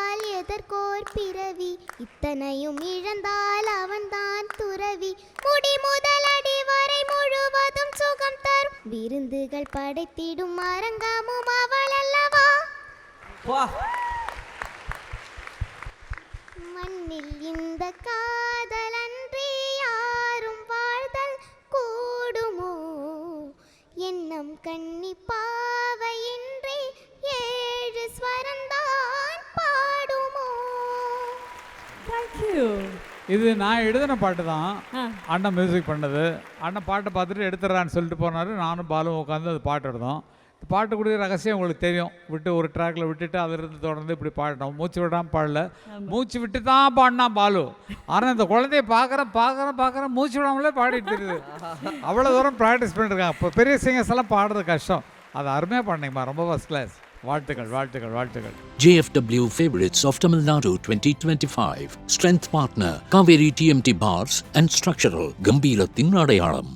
பிறந்தால் எதற்கோர் பிறவி, இத்தனையும் இழந்தால் அவன்தான் துறவி. முடி முதலடி வரை முழுவதும் சுகம் தரும் விருந்துகள் படைத்திடும் அரங்கமும் அவள் அல்லவா. மண்ணில் இந்த காதலன்றி யாரும் வாழ்தல் கூடுமோ, எண்ணம் கண்ணி பாவையின்றி 7 ஸ்வரந்தான் பாடுமோ. இது நான் எழுதின பாட்டு தான். அண்ணன் மியூசிக் பண்ணது. அண்ணன் பாட்டை பார்த்துட்டு எடுத்துடுறான்னு சொல்லிட்டு போனார். நானும் பாலும் உட்காந்து அது பாட்டு எடுத்தோம். பாட்டு கூட ரகசியம் உங்களுக்கு தெரியும். விட்டு ஒரு ட்ராக்ல விட்டுட்டு அதிலிருந்து தொடர்ந்து இப்படி பாடினோம். மூச்சு விடாமல் பாடல, மூச்சு விட்டு தான் பாடினா பாலு. ஆனால் இந்த குழந்தைய பார்க்குறேன் மூச்சு விடாமலே பாடிட்டு இருக்குது. அவ்வளோ தூரம் ப்ராக்டிஸ் பண்ணிருக்காங்க. இப்போ பெரிய சிங்கர்ஸ் எல்லாம் பாடுறது கஷ்டம். அது அருமையாக பாடினீங்கம்மா, ரொம்ப ஃபர்ஸ்ட் கிளாஸ். வாழ்த்துக்கள். JFW Favorites of Tamil Nadu 2025. Strength Partner Kaveri TMT Bars and Structural Gambira Tinadayalam.